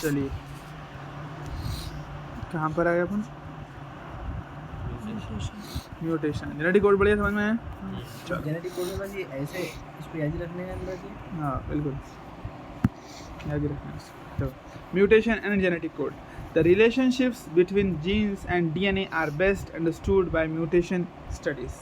चलिए कहाँ पर आ गए अपन? म्यूटेशन। जेनेटिक कोड बढ़िया समझ में आया? चलो जेनेटिक कोड में बस ये ऐसे इसको याद ही रखने का अंदर जी। हाँ बिल्कुल याद ही रखना है। तो mutation and genetic code, the relationships between genes and DNA are best understood by mutation studies.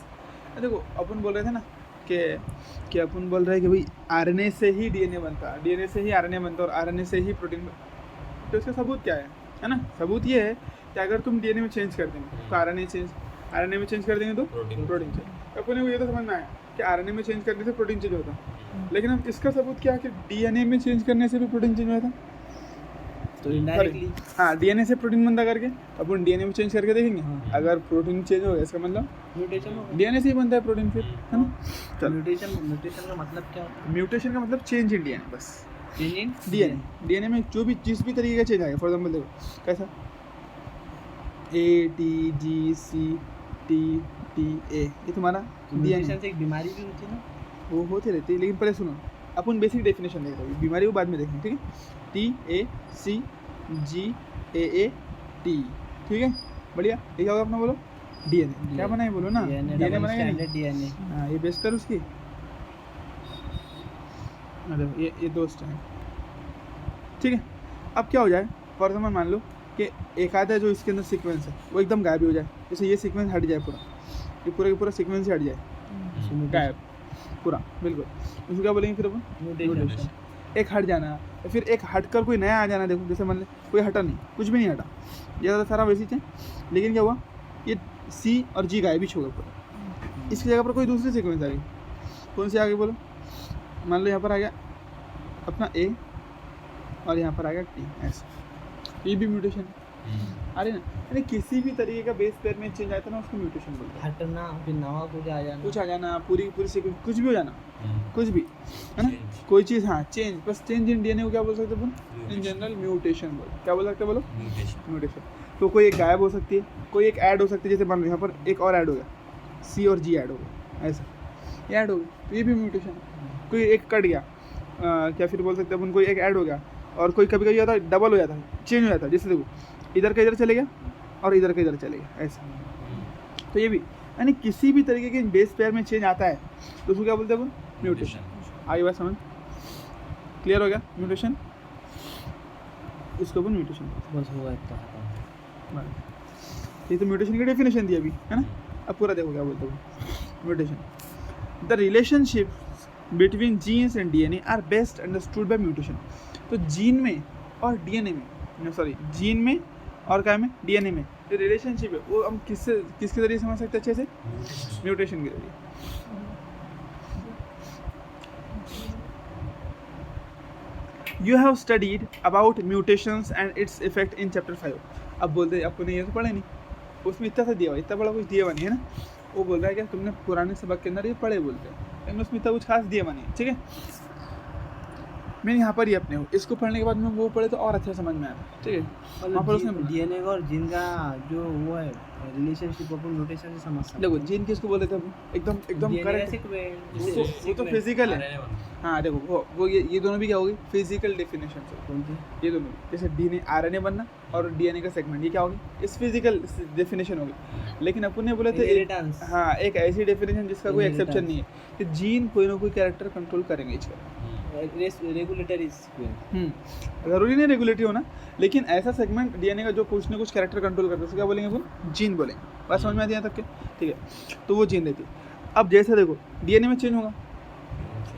देखो अपन बोल रहे थे ना कि अपन बोल रहे हैं कि भाई आरएनए से ही डीएनए बनता है, डीएनए से ही आरएनए बनता है और आरएनए से ही प्रोटीन बनता। तो इसका सबूत क्या है ना? सबूत ये है कि अगर तुम डीएनए में चेंज कर देंगे तो आरएनए में चेंज कर देंगे तो प्रोटीन चेंज। अपने को ये तो समझ में आया कि आरएनए में चेंज करने से प्रोटीन चेंज होता है, लेकिन अब इसका सबूत क्या है कि डीएनए में चेंज करने से भी प्रोटीन चेंज होता है। तो इनडायरेक्टली हाँ डीएनए से प्रोटीन बनता करके अपन डीएनए में चेंज करके देखेंगे। अगर प्रोटीन चेंज हो गया इसका मतलब म्यूटेशन हो डीएनए से ही बनता है प्रोटीन फिर, है ना? चलो म्यूटेशन का मतलब क्या होता है? म्यूटेशन का मतलब चेंज इन डीएनए, बस चेंज इन डीएनए में जो भी जिस भी तरीके का चेंज आएगा। फॉर एग्जाम्पल देखो कैसा ATGCTTA ये तुम्हारा म्यूटेशन से एक बीमारी भी होती है ना? वो होती रहती है, लेकिन पहले सुनो अपन बेसिक डेफिनेशन देख रहे हैं, बीमारी को बाद में देखेंगे, ठीक है? TACGAAT, ठीक है बढ़िया। ये क्या होगा अपना बोलो? डीएनए। क्या बना है बोलो ना? डीएनए बनाएंगे डीएनए। हाँ ये बेस कर उसकी। अरे ये दोस्त है, ठीक है। अब क्या हो जाए फॉर एग्जाम्पल मान लो कि एक आधा जो इसके अंदर सीक्वेंस है वो एकदम गायब हो जाए, जैसे ये सीक्वेंस हट जाए पूरा, ये पूरा का पूरा सीक्वेंस ही हट जाए, गायब पूरा बिल्कुल। उसको क्या बोलेंगे फिर अपन? म्यूटेशन। एक हट जाना या फिर एक हटकर कोई नया आ जाना। देखो जैसे मान लो कोई हटा नहीं, कुछ भी नहीं हटा, ज़्यादा सारा वैसी थे, लेकिन क्या हुआ ये C और G गायब ही हो गया पूरा। इसकी जगह पर कोई दूसरी सीक्वेंस आ गई। कौन सी आ गई बोलो? मान लो यहाँ पर आ गया अपना A और यहाँ पर आ गया T, ऐसा। ये भी म्यूटेशन है। अरे ना यानी किसी भी तरीके का बेस पेयर में चेंज आता है ना उसको म्यूटेशन बोलते हैं। हटना फिर नवा कुछ आ जाना पूरी सीक्वेंस कुछ भी हो जाना, कुछ भी, है ना? कोई चीज़ हाँ चेंज, बस चेंज इन डीएनए को क्या बोल सकते हैं अपन? इन जनरल म्यूटेशन बोल। क्या बोल सकते हैं बोलो? म्यूटेशन। तो कोई एक गायब हो सकती है, कोई एक ऐड हो सकती है, जैसे मान लो यहाँ पर एक और ऐड हो गया, C और G ऐड हो गया, ऐसा ये ऐड हो गया, तो ये भी म्यूटेशन है। कोई एक कट गया, क्या फिर बोल सकते हैं अपन? कोई एक ऐड हो गया और कोई कभी कभी होता है डबल हो जाता है, चेंज हो जाता है, जैसे देखो इधर का इधर चले गया और इधर का इधर चले गया, ऐसा। तो ये भी यानी किसी भी तरीके के बेस पेयर में चेंज आता है तो उसको क्या बोलते हैं अपन? म्यूटेशन। आई बात समझ? क्लियर हो गया? म्यूटेशन, इसको अपन म्यूटेशन बस हुआ इतना। ये तो म्यूटेशन की डेफिनेशन दी अभी, है ना? अब पूरा देखो क्या बोलते हैं mutation. The relationship between genes and DNA are best understood by mutation. तो जीन में और डीएनए में, सॉरी जीन में और क्या में? डीएनए में जो रिलेशनशिप है वो हम किसके जरिए समझ सकते हैं अच्छे से? म्यूटेशन के जरिए। You have studied about mutations and its effect in chapter 5। अब बोलते आपको नहीं ये तो पढ़े नहीं, उसमें इतना सा दिया हुआ, इतना बड़ा कुछ दिया हुआ नहीं है ना। वो बोल रहा है क्या तुमने पुराने सबक के अंदर ये पढ़े बोलते हैं, लेकिन उसमें इतना कुछ खास दिया हुआ नहीं है, ठीक है? मैंने यहाँ पर ही अपने इसको पढ़ने के बाद में वो पढ़े तो और अच्छा समझ में आया, ठीक है? वहाँ पर उसने डीएनए और जीन का जो वो है रिलेशनशिप अपन म्यूटेशन से समझ सकते हैं। देखो जीन किसको बोलते थे अपन? एकदम करेक्ट, वो तो फिजिकल है। हाँ देखो वो ये दोनों भी क्या होगी? फिजिकल डेफिनेशन से। कौन सी? ये दोनों जैसे डीएनए आरएनए बनना और डीएनए का सेगमेंट, ये क्या होगी? इस फिजिकल डेफिनेशन होगी। लेकिन अपन ने बोले थे हाँ एक ऐसी डेफिनेशन जिसका कोई एक्सेप्शन नहीं है कि जीन कोई ना कोई कैरेक्टर कंट्रोल करेंगे इसका। रेगुलेटरी ज़रूरी नहीं रेगुलेटरी होना, लेकिन ऐसा सेगमेंट डीएनए का जो कुछ ना कुछ कैरेक्टर कंट्रोल करता है, उसको क्या बोलेंगे अपन? जीन बोलेंगे। बात समझ में आती है तक के? ठीक है, तो वो जीन रहती है। अब जैसे देखो डीएनए में चेंज होगा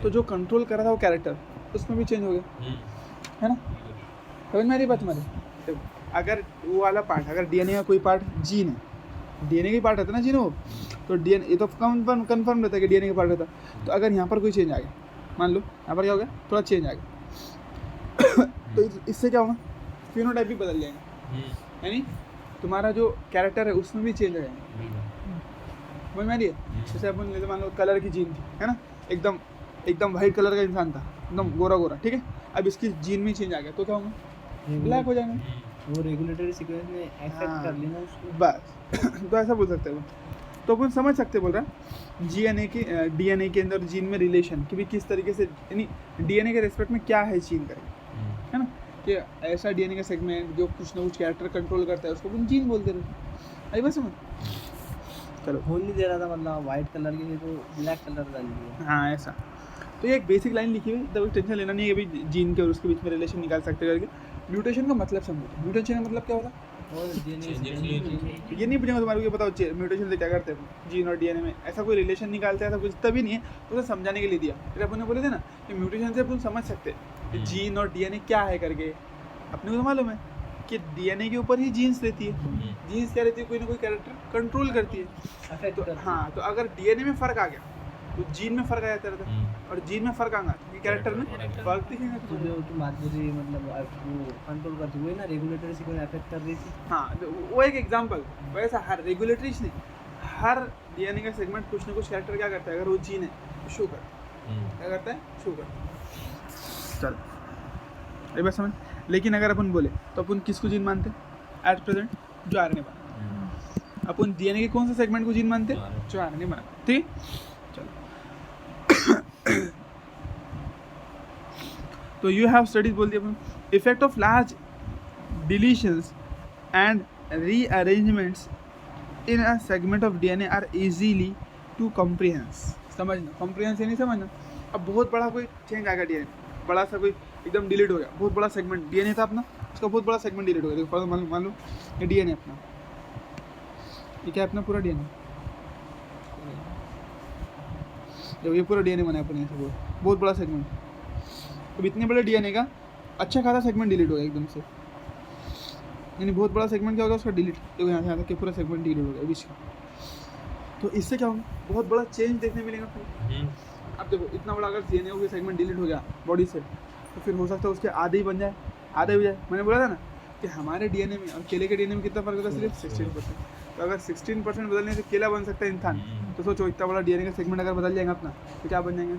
तो जो कंट्रोल कर रहा था वो कैरेक्टर उसमें भी चेंज हो गया, है ना? समझ में आ रही बात हमारी? देखो अगर वो वाला पार्ट, अगर डीएनए का कोई पार्ट जीन है, डीएनए का पार्ट रहता है ना जीन, वो तो डीएनए ये तो कन्फर्म रहता है कि डीएनए का पार्ट रहता। तो अगर यहाँ पर कोई चेंज आ गया, मान लो यहाँ पर क्या हो गया? थोड़ा चेंज आ गया तो इससे क्या होगा? फिनोटाइप भी बदल जाएंगे, यानी तुम्हारा जो कैरेक्टर है उसमें भी चेंज आ जाएंगे। समझ में आ रही है? जैसे अपन जैसे मान लो कलर की जीन थी, है ना? एकदम वाइट कलर का इंसान था, एकदम गोरा, ठीक है? अब इसकी जीन में चेंज आ गया तो क्या होगा? ब्लैक हो जाएंगे। वो रेगुलेटरी सीक्वेंस में एक्सेप्ट कर लेना उसको, बस तो ऐसा बोल सकते हैं। तो अपन समझ सकते बोल रहा है डीएनए के अंदर जीन में रिलेशन कि भी किस तरीके से, यानी डीएनए के रेस्पेक्ट में क्या है जीन करेंगे, है ना? कि ऐसा डीएनए का सेगमेंट जो कुछ ना कुछ कैरेक्टर कंट्रोल करता है उसको अपन जीन बोलते रहते। आई बात समझ? चलो होने नहीं दे रहा था, मतलब वाइट कलर की तो ब्लैक कलर डाल दिया। हाँ ऐसा। तो ये एक बेसिक लाइन लिखी हुई, तब टेंशन लेना नहीं है कि भाई जीन के और उसके बीच में रिलेशन निकाल सकते करके। म्यूटेशन का मतलब समझो, म्यूटेशन का मतलब क्या होता है? और ये नहीं पूछेंगे तुम्हारे को, ये बताओ म्यूटेशन से क्या करते हैं जीन और डीएनए में, ऐसा कोई रिलेशन निकालते हैं ऐसा कुछ तभी नहीं है, तो उसे समझाने के लिए दिया। फिर अपन ने बोले थे ना कि म्यूटेशन से अपन समझ सकते हैं कि जीन और डीएनए क्या है करके। अपने को तो मालूम है कि डीएनए के ऊपर ही जीन्स रहती है, जीन्स क्या रहती है, कोई ना कोई कैरेक्टर कंट्रोल करती है। तो हाँ, तो अगर डीएनए में फ़र्क आ गया तो जीन में फ़र्क आ जाता रहता है, और जीन में फ़र्क आना तो कैरेक्टर में फ़र्क दिखेगा। तो जो तुम बात कर रही मतलब वो कंट्रोल करती हुई ना रेगुलेटरी से कोई अफेक्ट कर रही थी। हाँ, तो वो एक एग्जांपल। वैसा हर रेगुलेटरीज नहीं, हर डीएनए का सेगमेंट कुछ ना कुछ कैरेक्टर क्या करता है, अगर वो जीन है तो शो करता है। क्या करता है? शो करता है। चल ये बात समझ। लेकिन अगर अपन बोले तो अपन किसको जीन मानते हैं एट प्रेजेंट? जो आरएनए बना। अपन डीएनए के कौन से सेगमेंट को जीन मानते हैं? जो आरएनए बना। ठीक, चलो। तो यू हैव स्टडीज बोल दिया अपन। Effect of large deletions and rearrangements in a segment of DNA are easily to comprehends. समझना, कॉम्प्रिहेंस नहीं समझना। अब बहुत बड़ा कोई चेंज आ गया डीएनए, बड़ा सा कोई एकदम डिलीट हो गया, बहुत बड़ा सेगमेंट डीएनए था अपना, उसका बहुत बड़ा सेगमेंट डिलीट हो गया। देखो मान लो ये डीएनए अपना, ये क्या है अपना पूरा डीएनए, जब ये पूरा डीएनए बना है अपने से बहुत बड़ा सेगमेंट। अब इतने बड़े डीएनए का अच्छा खासा सेगमेंट डिलीट हो गया एकदम से, यानी बहुत बड़ा सेगमेंट क्या होगा उसका डिलीट। देखो यहाँ से यहाँ तक कि पूरा सेगमेंट डिलीट हो गया बीच का। तो इससे क्या होगा, बहुत बड़ा चेंज देखने मिलेगा आपको। अब देखो इतना बड़ा अगर डीएनए का सेगमेंट डिलीट हो गया बॉडी से, तो फिर हो सकता है उसके आधे ही बन जाए, आधे हो जाए। मैंने बोला था ना कि हमारे डीएनए में और केले के डीएनए में कितना फर्क होता है? सिर्फ 16%। तो अगर 16% बदलने से केला बन सकता है इंसान, तो सोचो इतना बड़ा डीएनए का सेगमेंट अगर बदल जाएगा अपना तो क्या बन जाएंगे?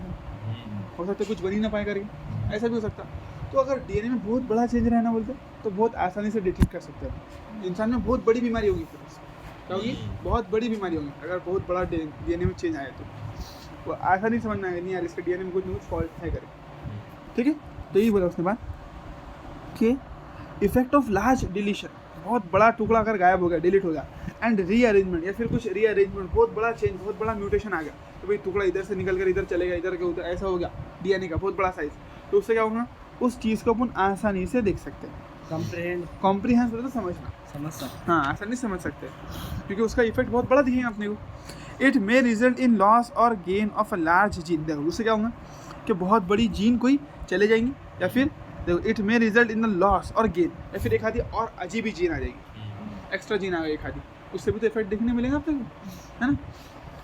हो सकता है कुछ बन ही ना पाए करके, ऐसा भी हो सकता। तो अगर डीएनए में बहुत बड़ा चेंज रहना बोलते तो बहुत आसानी से डिटेक्ट कर सकते हैं। इंसान में बहुत बड़ी बीमारी होगी फिर क्या होगी? बहुत बड़ी बीमारी होगी अगर बहुत बड़ा डीएनए में चेंज आया तो वो आसानी समझ में आएगा, नहीं यार इसके डीएनए में कुछ ना कुछ फॉल्ट है करके। ठीक है, तो यही बोला उसने बात कि इफेक्ट ऑफ लार्ज डिलीशन, बहुत बड़ा टुकड़ा अगर गायब हो गया, डिलीट हो गया, एंड रीअरेंजमेंट या फिर कुछ रीअरेंजमेंट, बहुत बड़ा चेंज, बहुत बड़ा म्यूटेशन आ गया, तो भाई टुकड़ा इधर से निकल कर इधर चलेगा, इधर के उधर ऐसा हो गया डीएनए का बहुत बड़ा साइज, तो उससे क्या होगा? उस चीज़ को अपन आसानी से देख सकते हैं। कॉम्प्रिहेंस मतलब समझना, समझ हाँ आसानी से समझ सकते हैं, क्योंकि उसका इफेक्ट बहुत बड़ा दिखेगा अपने को। It may result in loss और gain of a large gene. देखो उससे क्या होगा कि बहुत बड़ी जीन कोई चले जाएंगी, या फिर देखो it may result in the loss और गेन, या फिर एक आधी और अजीब ही जीन आ जाएगी, एक्स्ट्रा जीन आ गई एक आधी, उससे भी तो इफेक्ट देखने मिलेगा अपने को, है ना?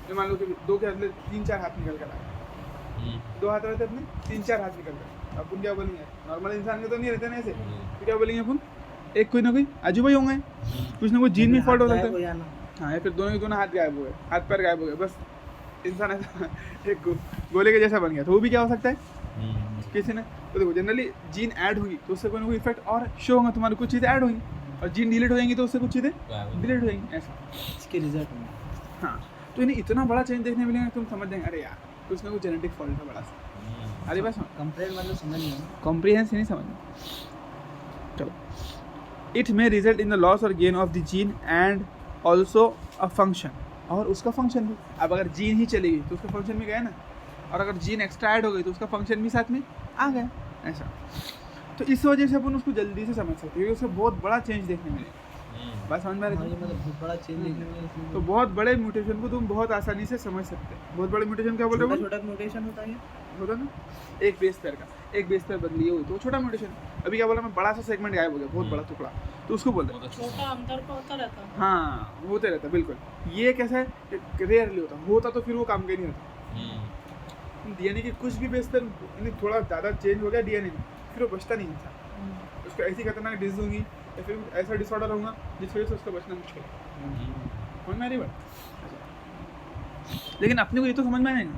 ये मान लो कि दो के बदले 3-4 हाथ निकल कर आए, 2 हाथ रहते अपने, 3-4 हाथ निकल कर, अपन क्या बोलेंगे? नॉर्मल इंसान के तो नहीं रहते ना ऐसे, तो क्या बोलेंगे अपन? एक कोई ना कोई अजूबा ही होंगे, कुछ ना कुछ जीन में फॉल्ट हो सकता है। हाँ, या फिर दोनों के दोनों हाथ गायब हो गए, हाथ पैर गायब हो गए, बस इंसान ऐसा एक गोले के जैसा बन गया, तो वो भी क्या हो सकता है किसी ने। तो देखो जनरली जीन ऐड होगी तो उससे कोई ना कोई इफेक्ट और शो होगा, तुम्हारी कुछ चीज़ें ऐड होंगी, और जीन डिलीट हो जाएंगी तो उससे कुछ चीज़ें डिलीट हो जाएंगी, ऐसा इसके रिजल्ट में। हाँ, तो इन्हें इतना बड़ा चेंज देखने मिलेगा, तुम समझ जाएंगे अरे यार कुछ ना कुछ जेनेटिक फॉल्ट है बड़ा सा। अरे बस कंप्लेंट मतलब समझ नहीं, कॉम्प्रिहेंस नहीं समझना। चलो, it may result in the loss और gain of the gene and also a function, और उसका फंक्शन भी। अब अगर जीन ही चली गई तो उसका फंक्शन भी गया ना, और अगर जीन एक्स्ट्रा ऐड हो गई तो उसका फंक्शन भी साथ में आ गया, ऐसा। तो इस वजह से अपन उसको जल्दी से समझ सकते हैं, क्योंकि उससे बहुत बड़ा चेंज देखने मिलेगा। बात समझ में आ रही है? मतलब बहुत बड़ा चेंज देखने में, तो बहुत बड़े म्यूटेशन को तुम बहुत आसानी से समझ सकते हैं। बहुत बड़े म्यूटेशन क्या बोल रहे हो? छोटा म्यूटेशन होता है, होता ना, एक बेस पेयर का, एक बेस पेयर बदली हुई तो छोटा म्यूटेशन। अभी क्या बोला मैं, बड़ा सा सेगमेंट गायब हो गया, बहुत बड़ा टुकड़ा, तो उसको बोल रहे हैं छोटा अंतर का होता रहता है। हाँ, होते रहता बिल्कुल। ये कैसा है, रेयरली होता तो फिर वो काम का नहीं होता। डीएनए की कुछ भी बेस पेयर थोड़ा ज़्यादा चेंज हो गया डीएनए में, फिर वो बचता नहीं था, उसको ऐसी खतरनाक डिजीज होंगी या फिर ऐसा डिसऑर्डर होगा जिस वजह से उसका बचना मुश्किल है। समझ में आ रही बात? लेकिन अपने को ये तो समझ में आएगा,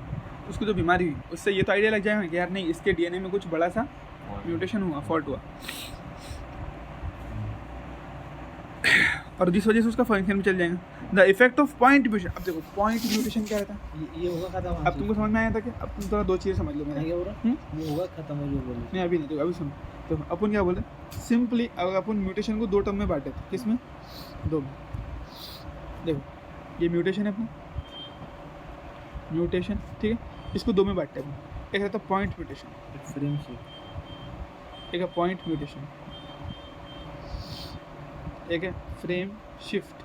उसको जो बीमारी हुई उससे ये तो आइडिया लग जाएगा कि यार नहीं, इसके डीएनए में कुछ बड़ा सा म्यूटेशन हुआ, फॉल्ट हुआ, और जिस वजह से उसका फंक्शन भी चल जाएगा। The effect of point mutation. अब देखो पॉइंट म्यूटेशन क्या रहता है, ये होगा खत्म। अब तुमको समझ में आया था कि अब तुम थोड़ा 2 चीज़ें समझ लो मेरा। ये होगा खत्म हो जो बोली। नहीं अभी नहीं, देखो अभी सुनो तो अपन क्या बोले सिंपली, अगर अपन म्यूटेशन को 2 टर्म में बांटे थे, किस में? 2 में। देखो ये म्यूटेशन है अपना, म्यूटेशन, ठीक है, इसको 2 में बांटते हैं अपन। एक रहता पॉइंट म्यूटेशन, फ्रेम शिफ्ट, एक है पॉइंट म्यूटेशन, एक है frame shift,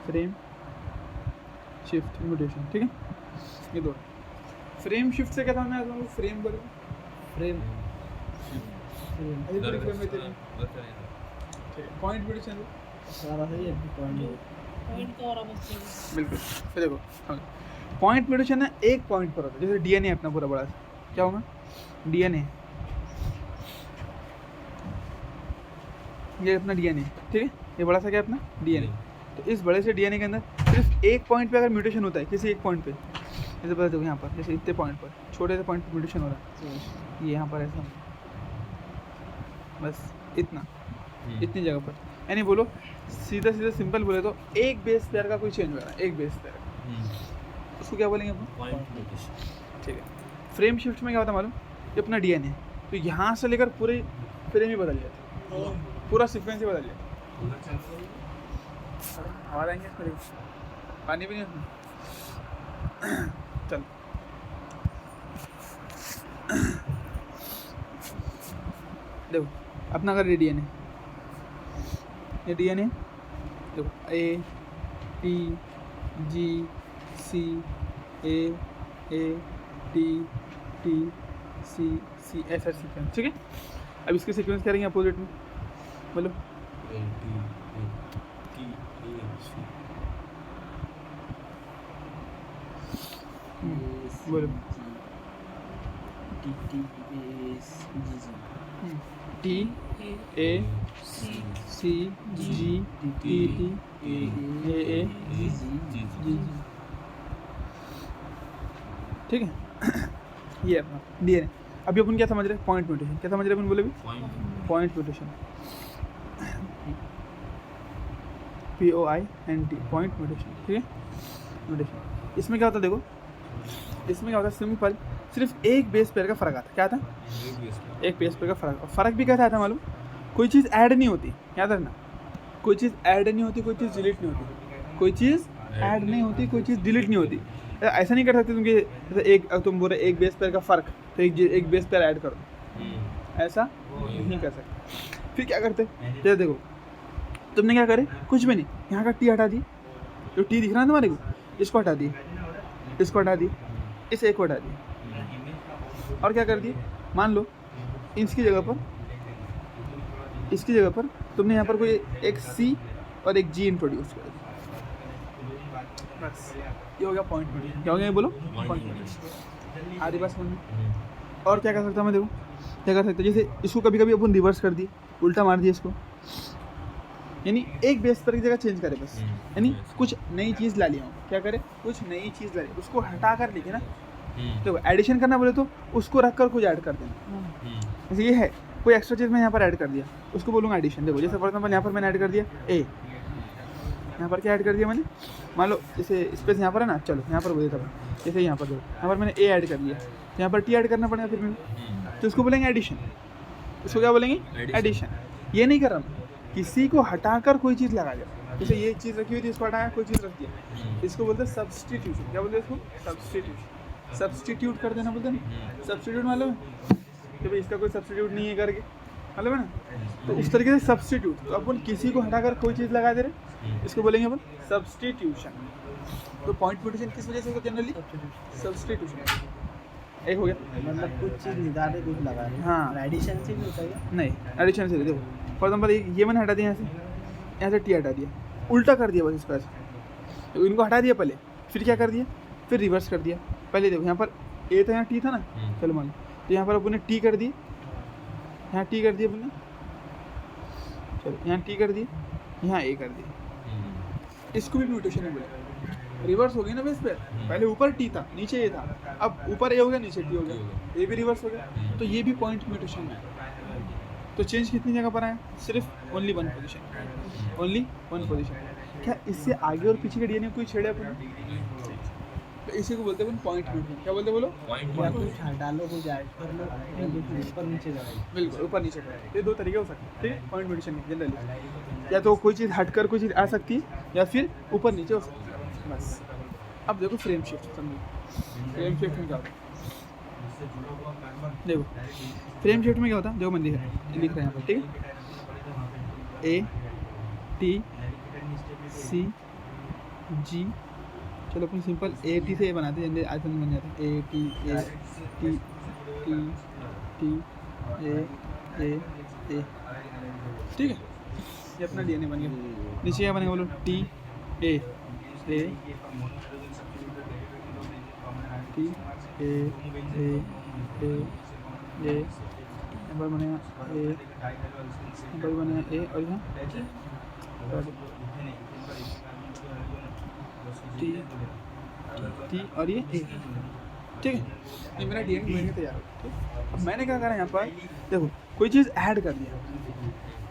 frame shift mutation, ठीक है, ये 2। फ्रेम शिफ्ट से क्या था, मैं आता फ्रेम बोले फ्रेम पॉइंट म्यूटेशन सारा सही है पॉइंट। पॉइंट का और बस बिल्कुल। फिर देखो पॉइंट म्यूटेशन है, एक पॉइंट पर होता है, जैसे डीएनए अपना पूरा बड़ा सा, क्या होगा डीएनए, ये अपना डीएनए, ठीक है, ये बड़ा सा क्या है अपना डीएनए। तो इस बड़े से डीएनए के अंदर सिर्फ एक पॉइंट पे अगर म्यूटेशन होता है, किसी एक पॉइंट पे, जैसे बता दो यहाँ पर, जैसे इतने पॉइंट पर, छोटे से पॉइंट पर म्यूटेशन हो रहा है, ये यहाँ पर ऐसा, बस इतना, इतनी जगह पर, यानी बोलो सीधा सीधा सिंपल बोले तो एक बेस पेयर का कोई चेंज हो रहा है, एक बेस पेयर, उसको क्या बोलेंगे अपन? ठीक है। फ्रेम शिफ्ट में क्या होता है मालूम? ये अपना डीएनए, तो यहाँ से लेकर पूरे फ्रेम ही बदल जाता है, पूरा सीक्वेंस ही बदल जाता है। आवाज़ आएंगे इसमें, पानी भी नहीं उसमें। चल देखो अपना अगर डीएनए, ये डीएनए देखो A T G C A T T C C ऐसा सीक्वेंस, ठीक है। अब इसके सीक्वेंस क्या रहेंगे अपोजिट में, बोलो बोलो T A C G T T A G, ठीक है। ये अपना डीएनए। अभी अपन क्या समझ रहे हैं? Point mutation. क्या समझ रहे हैं अपन? बोले भी point mutation, POINT, point mutation, ठीक है, म्यूटेशन। इसमें क्या होता है देखो, इसमें क्या होता है सिंपल, सिर्फ एक बेस पेयर का फ़र्क आता है। क्या था? एक बेस पेयर का फ़र्क। और फ़र्क भी कैसा आता है मालूम? कोई चीज़ ऐड नहीं होती, याद रखना, कोई चीज़ ऐड नहीं होती, कोई चीज़ डिलीट नहीं होती, कोई चीज़ ऐड नहीं होती, कोई चीज़ डिलीट नहीं होती। ऐसा नहीं कर सकते तुम कि जैसे एक तुम बोल रहे एक बेस पेयर का फ़र्क, तो एक बेस पेयर ऐड कर दो, ऐसा नहीं कर सकते। फिर क्या करते? जैसे देखो तुमने क्या करे, कुछ भी नहीं, यहाँ का टी हटा दी, जो टी दिख रहा है तुम्हारे को, इसको हटा दी, इसको हटा दी, इस एक को हटा दी, और क्या कर दिए, मान लो इसकी जगह पर, इसकी जगह पर तुमने यहाँ पर कोई एक सी और एक जी इंट्रोड्यूस कर दिया, बस ये हो गया पॉइंट म्यूटेशन। क्या हो गया ये बोलो? Point mutation. आधी बात समझ में? और क्या कर सकता हूँ मैं? देखो क्या कर सकते, जैसे इसको कभी कभी अपन रिवर्स कर दिए, उल्टा मार दिया इसको, यानी एक बेस पर की जगह चेंज करे बस, यानी कुछ नई चीज़ ला लिया हूँ। क्या करे? कुछ नई चीज़ ला ली, उसको हटा कर लिखे ना, तो एडिशन करना बोले तो उसको रख कर कुछ ऐड कर देना। जैसे ये है, कोई एक्स्ट्रा चीज़ मैं यहाँ पर ऐड कर दिया, उसको बोलूँगा एडिशन। देखो जैसे फॉर एग्जाम्पल यहाँ पर मैंने ऐड कर दिया ए, यहाँ पर क्या ऐड कर दिया मैंने, मान लो जैसे स्पेस यहाँ पर है ना, चलो यहाँ पर बोले था, जैसे यहाँ पर देखो, यहाँ पर मैंने ए ऐड कर दिया, यहाँ पर टी ऐड करना पड़ेगा फिर मैंने, तो उसको बोलेंगे एडिशन। इसको क्या बोलेंगे? एडिशन। ये नहीं कर रहा मैं, किसी को हटाकर कोई चीज़ लगा दिया, जैसे ये चीज़ रखी हुई थी, इसको हटाया, कोई चीज़ रख दिया, इसको बोलते हैं सब्सटीट्यूशन। क्या बोलते हैं इसको? सब्सटीट्यूशन। सब्सटीट्यूट कर देना बोलते हैं। सब्सटीट्यूट मालूम है कि भाई इसका कोई सब्सटीट्यूट नहीं है करके, मालूम है ना? तो उस तरीके से सब्सटीट्यूट, तो अपन किसी को हटाकर कोई चीज़ लगा दे रहे, इसको बोलेंगे अपन सब्सटीट्यूशन। तो पॉइंट म्यूटेशन किस वजह से होता है जनरली? सब्सटीट्यूशन। एक हो गया, मतलब कुछ चीज़ निकाल रहे कुछ लगा रहे। हाँ। एडिशन से भी होता है क्या? नहीं, एडिशन से देखो फॉर एग्जाम्पल ये मैंने हटा दिया, यहाँ से टी हटा दिया, उल्टा कर दिया बस इसको ऐसे, तो इनको हटा दिया पहले, फिर क्या कर दिया, फिर रिवर्स कर दिया। पहले देखो यहाँ पर ए था, यहाँ टी था ना, चलो मान लो, तो यहाँ पर अपने टी कर दिए, यहाँ टी कर दिया अपने, चलो यहाँ टी कर दिए, यहाँ ए कर दिया, इसको भी म्यूटेशन है बोले, रिवर्स हो गया ना बेस पे। पहले ऊपर टी था, नीचे ए था, अब ऊपर ए हो गया, नीचे टी हो गया, ए भी रिवर्स हो गया, तो ये भी पॉइंट म्यूटेशन में है। तो चेंज कितनी जगह पर आया? सिर्फ only one position, only one position. क्या इससे आगे और पीछे के डीएनए कोई छेड़े अपन? तो इसी को बोलते हैं अपन पॉइंट म्यूटेशन। क्या बोलते हैं बोलो? पॉइंट या कुछ डालो कुछ ऐड कर लो ऊपर नीचे जाएगा। बिल्कुल ऊपर नीचे करें। ये दो तरीके हो सकते हैं, ठीक है, पॉइंट म्यूटेशन के जनरली। या तो कोई चीज़ हटकर कोई चीज़ आ सकती है या फिर ऊपर नीचे हो सकती है, बस। अब देखो फ्रेम शिफ्ट, समझो फ्रेम शिफ्ट में क्या होता है। देखो फ्रेम शिफ्ट में क्या होता है, जो मैं लिख रहे हैं यहाँ पर, ठीक है, ए टी सी जी, चलो अपन सिंपल ए टी से बनाते हैं, जैसे आइकन बन जाता है ए टी टी टी ए, ठीक है, ये अपना डीएनए बन गया। नीचे क्या बनेगा बोलो? T A T A number बनेगा ए, नंबर बनेगा ए, और यहाँ टी और ये ए, ठीक है। ये मेरा डीएनए बनके तैयार हो गया, ठीक। अब मैंने क्या करा यहाँ पर, देखो कोई चीज़ ऐड कर दिया।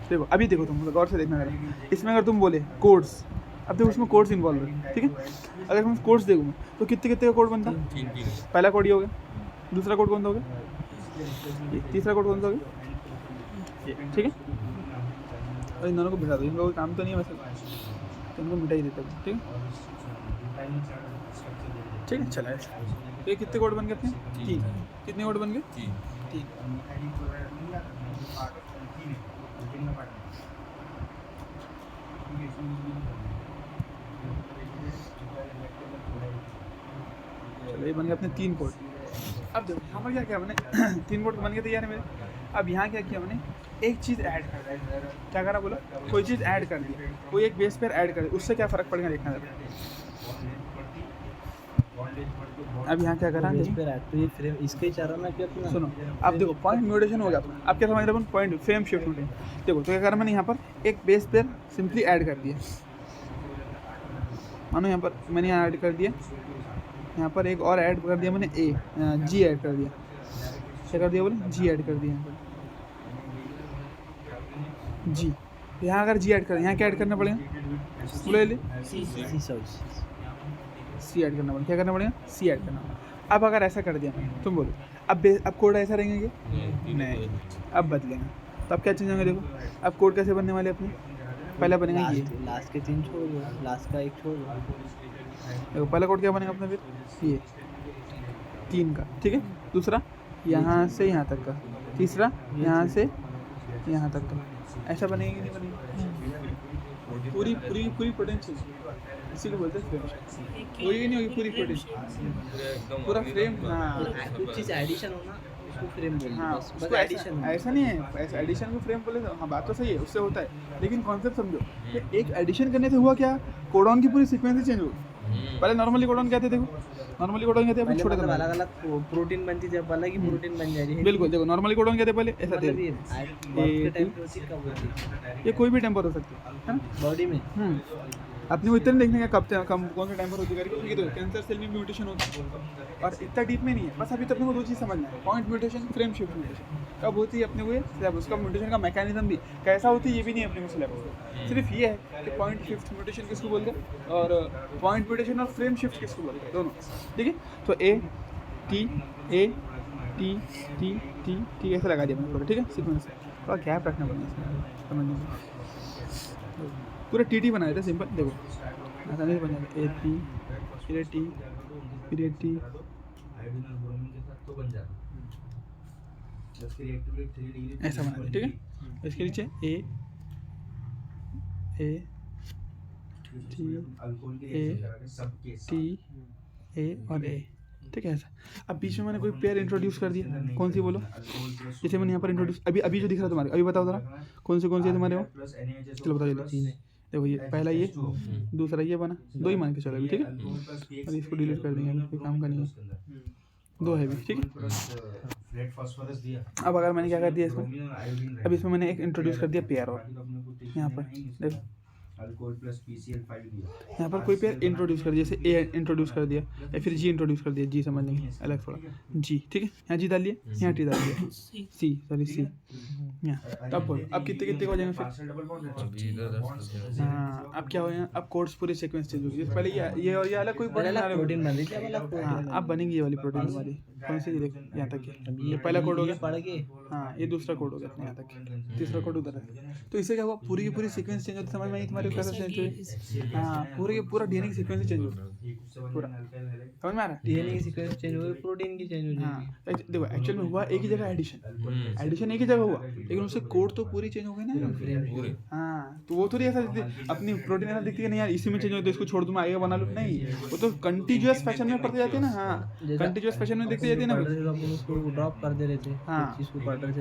देखो अभी देखो तुम गौर से देखना करें, इसमें अगर तुम बोले कोड्स, अब देखो उसमें कोड्स इन्वॉल्व है, ठीक है। अगर मैं कोड्स देखूँ मैं तो कितने कितने का कोड बनता? पहला कोड ये हो गया, दूसरा कोड कौन सा हो गया, ये तीसरा कोड कौन सा हो गया, ठीक है। और इन दोनों को बिठा दो, इनका कोई काम तो नहीं है वैसे, तो इनको मिटा ही देता हूँ, ठीक है, ठीक है। चला तो ये कितने कोड बन गए अपने? 3। कितने कोड बन गए? 3। चलो ये बन गए अपने 3 कोड। अब देखो यहाँ पर क्या किया मैंने 3 कोड बन गए तैयार है मेरे। अब यहाँ क्या किया मैंने, एक चीज़ ऐड कर दी। क्या करा बोलो? कोई चीज़ ऐड कर दी, कोई एक बेस पेयर ऐड कर दी, उससे क्या फ़र्क पड़ेगा देखना जरा। अब यहाँ क्या करा, तो ये फ्रेम इसके चारों में क्या अपना सुनो। अब देखो पॉइंट म्यूटेशन हो गया अपना। अब क्या समझ रहे हो? Point frame shift mutation. देखो तो क्या करा मैंने यहाँ पर एक बेस पेयर सिंपली ऐड कर दिया। मानो यहाँ पर मैंने यहाँ ऐड कर दिया, यहाँ पर एक और ऐड कर दिया मैंने ए, जी ऐड कर दिया। क्या कर दिया बोले? जी ऐड कर दिया यहाँ पर, जी। यहाँ अगर जी ऐड कर, यहाँ क्या ऐड करना पड़ेगा बोले? सी ऐड करना पड़ेगा। क्या करना पड़ेगा? सी ऐड करना पड़ेगा। अब अगर ऐसा कर दिया तुम बोलो, अब कोड ऐसा रहेंगे नहीं, अब बदलेंगे। तो अब क्या चेंज होंगे? देखो अब कोड कैसे बनने वाले अपने, पहला बनेगा ये, लास्ट के 3 छोड़ दो, लास्ट का 1 छोड़ दो। देखो पहला कोड क्या बनेगा अपना, फिर ये 3 का, ठीक है। दूसरा यहाँ से यहाँ तक का, तीसरा यहाँ से यहाँ तक का, ऐसा बनेगी कि नहीं बनेगी? पूरी पूरी पूरी पोटेंशियल, इसीलिए बोलते हैं फ्रेम। होगी नहीं होगी पूरी पोटेंशियल, पूरा फ्रेम। हाँ कुछ चीज़ एडिशन होना उसको फ्रेम बोलते हैं। हाँ, बस उसको एडिशन ऐसा नहीं है, ऐसा एडिशन को फ्रेम बोले तो हाँ बात तो सही है, उससे होता है। लेकिन कॉन्सेप्ट समझो कि एक एडिशन करने से हुआ क्या, कोडॉन की पूरी सीक्वेंस ही चेंज हो गई। पहले नॉर्मली कोडॉन कहते, देखो नॉर्मली कोडॉन कहते हैं छोटे अलग अलग प्रोटीन बनती थी, अब अलग ही प्रोटीन बन जाएगी। बिल्कुल। देखो नॉर्मली कोडॉन कहते पहले ऐसा थे, ये कोई भी टेम्पर हो सकती है ना बॉडी में। अपने को इतना नहीं देखने का कब कौन सा टेम्पर होती है करके। देखो कैंसर सेल में म्यूटेशन होता है और इतना डीप में नहीं है। बस अभी तो अपने को 2 चीज़ समझना है, point mutation, frame shift mutation. कब होती है अपने को ये सिलेबस, उसका म्यूटेशन का मैकेनिज्म भी कैसा होती है ये भी नहीं है अपने को सिलेबस। सिर्फ ये है कि पॉइंट शिफ्ट म्यूटेशन किसको बोलते हैं और पॉइंट म्यूटेशन और फ्रेम शिफ्ट किसको बोलते हैं, दोनों, ठीक है। तो ए टी टी ऐसे लगा दिया मैंने पूरा, ठीक है, सीक्वेंस। थोड़ा गैप रखना पड़ेगा इसमें समझने में। पूरा टी बना देते सिंपल। देखो आसानी से बन जाता है, ए टी फिर ए टी फिर ए टी, ऐसा बना दे, ठीक है। इसके नीचे ए टी ए और ए, ठीक है ऐसा। अब बीच में मैंने कोई पेयर इंट्रोड्यूस कर दिया, कौन सी बोलो? जैसे मैंने यहाँ पर इंट्रोड्यूस अभी जो दिख रहा है तुम्हारे, अभी बताओ जरा कौन सी है तुम्हारे वो, चलो बताओ जल्दी। देखो ये पहला ये, दूसरा ये बना, 2 ही मान के चलो अभी, ठीक है। अभी इसको डिलीट कर देंगे, अभी कोई काम का नहीं है, 2 है भी, ठीक है। अब अगर मैंने क्या कर दिया इसमें, अब इसमें मैंने एक इंट्रोड्यूस कर दिया पेयर और यहाँ पर देखो यहाँ पर कोई पेयर इंट्रोड्यूस कर दिया, जैसे ए इंट्रोड्यूस कर दिया या फिर जी इंट्रोड्यूस कर दिया, जी समझ लेंगे अलग थोड़ा, जी, ठीक है। यहाँ जी डाल लिया, यहाँ टी डाल दिया, सी यहाँ तो अब बोलो अब कितने कितने हो जाएंगे फिर अभी इधर 10 हाँ अब क्या हो गया अब कोड्स पूरे सीक्वेंस चेंज हो गए पहले ये और ये अलग कोई प्रोटीन अलग प्रोटीन बन रही थी, अब अलग हाँ प्रोटीन अब बनेगी ये वाली प्रोटीन वाली कौन सी देख यहाँ तक की ये पहला कोड हो गया पढ़ के हाँ ये दूसरा कोड हो गया अपने यहाँ तक तीसरा कोड उधर है तो इससे क्या हुआ पूरी की पूरी सीक्वेंस चेंज होती समझ में आई तुम्हारे कैसे चेंज हुई हाँ पूरे के पूरा डीएनए की सीक्वेंस चेंज हो पूरा समझ में आ रहा है डीएनए की सीक्वेंस चेंज हो गई, प्रोटीन की चेंज हो हाँ जाएगी। देखो एक्चुअल में हुआ एक ही जगह एडिशन एक ही जगह हुआ लेकिन उससे कोड तो पूरी चेंज हो गई ना हाँ तो वो थोड़ी ऐसा अपनी प्रोटीन ऐसा दिखती है नहीं यार इसी में चेंज होती है इसको छोड़ दूँ मैं आगे बना लूँ नहीं वो तो कंटिन्यूअस फैशन में पड़ती जाती है ना हाँ कंटिन्यूअस फैशन में दिखती जाती है ना पढ़ रहे थे, अपन उसको ड्रॉप कर दे रहे थे हाँ। चीज को पढ़ रहे थे,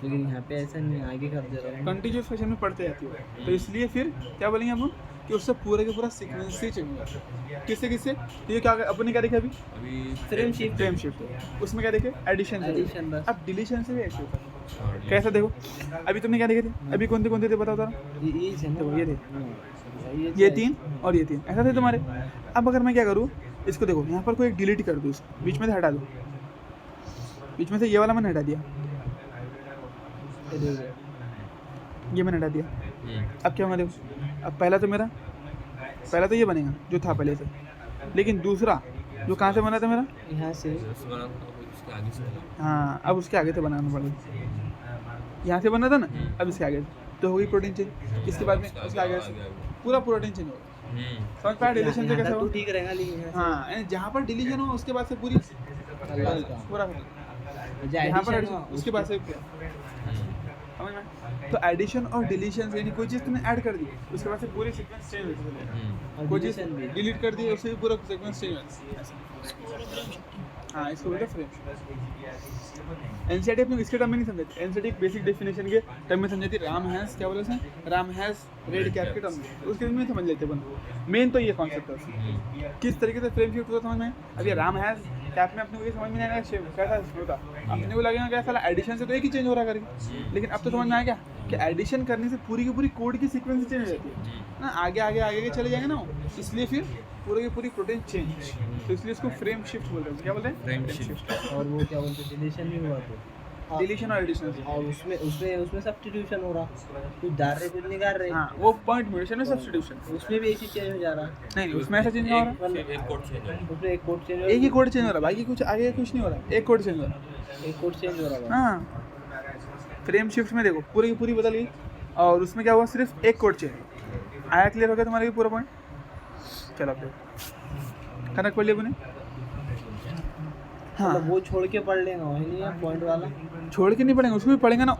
लेकिन यहाँ पे ऐसा नहीं, आगे कर दे रहे हैं। कंटिन्यूअस फैशन में पढ़ते जाती है तो इसलिए फिर क्या बोलेंगे हम कि उससे पूरे के पूरा सीक्वेंस ही चेंज हो जाता है किससे किससे तो ये क्या अपने क्या देखे अभी अभी फ्रेम शिफ्ट उसमें क्या देखे एडिशन Addition बस। अब डिलीशन से भी ऐसे होता है कैसा देखो अभी तुमने क्या देखे थे अभी कौन थे बताओ जरा ये है ना, देखो ये थे हाँ, ये तीन और ये तीन ऐसा थे तुम्हारे अब अगर मैं क्या करूँ इसको देखो यहाँ पर कोई एक डिलीट कर दूँ इसको बीच में से हटा दो बीच में से ये वाला मैंने हटा दिया ये मैंने हटा दिया अब क्या होगा देखो अब पहला तो ये बनेगा जो था पहले से लेकिन दूसरा जो कहाँ से बना था मेरा यहाँ से उसके आगे से हाँ अब उसके आगे से बनाना पड़ेगा यहाँ से बना था ना अब इसके आगे तो होगी प्रोटीन चेंज इसके बाद में उसके आगे से पूरा प्रोटीन चेंज होगा समझ पाया डिलीशन से कैसे तो होगा ठीक रहेगा, लेकिन यहाँ से हाँ यानी जहाँ पर डिलीशन हो उसके बाद से पूरी अलग का। पूरा जो यहाँ पर addition हुआ, addition, उसके बाद से क्या समझ में तो एडिशन और डिलीशन यानी कोई चीज़ तुमने ऐड कर दी उसके बाद से पूरी सीक्वेंस चेंज हो जाएगी और कोई चीज़ deletion भी। डिलीट कर दी उससे भी पूरा सीक्वेंस चेंज हो हाँ इसको बोलते हैं फ्रेम एनसीईआरटी अपने इसके टर्म में नहीं समझती एनसीईआरटी बेसिक डेफिनेशन के टर्म में समझती राम हैज़ क्या बोले उसने राम हैज़ रेड कैप के टर्म में उसके में समझ लेते बन मेन तो ये कॉन्सेप्ट है उसमें किस तरीके से फ्रेम शिफ्ट होता समझ में अब ये राम हैज़ कैप में अपने को ये समझ में नहीं आएगा कैसा होता अपने को लगेगा क्या साला एडिशन से तो एक ही चेंज हो रहा करके लेकिन अब तो समझ में आया क्या कि एडिशन करने से पूरी की पूरी कोड की सीक्वेंस चेंज हो जाती है ना आगे आगे आगे के चले जाएंगे ना वो इसलिए फिर पूरी की पूरी प्रोटीन चेंज तो इसलिए इसको फ्रेम शिफ्ट बोलते हैं क्या बोलते हैं फ्रेम शिफ्ट और वो क्या बोलते हैं, डिलीशन नहीं हुआ तो डिलीशन और एडिशन और उसमें सब्स्टिट्यूशन हो रहा, कुछ डाल रहे कुछ निकाल रहे, हाँ वो पॉइंट म्यूटेशन में सब्स्टिट्यूशन उसमें भी एक ही चेंज हो जा रहा, नहीं उसमें ऐसा चेंज नहीं हो रहा एक कोड चेंज हो उसमें एक कोड चेंज एक ही कोड चेंज हो रहा बाकी कुछ आगे कुछ नहीं हो रहा एक कोड चेंज हो रहा एक कोड चेंज हो रहा है। हाँ फ्रेम शिफ्ट में देखो पूरी की पूरी बदल गई और उसमें क्या हुआ सिर्फ एक कोड चेंज आया क्लियर हो गया तुम्हारे पूरा पॉइंट चलो अब देखो कनक पढ़ लिया अपने हाँ मतलब वो छोड़ के पढ़ लेना है नहीं है पॉइंट वाला, छोड़ के नहीं पढ़ेंगे उसको भी पढ़ेंगे ना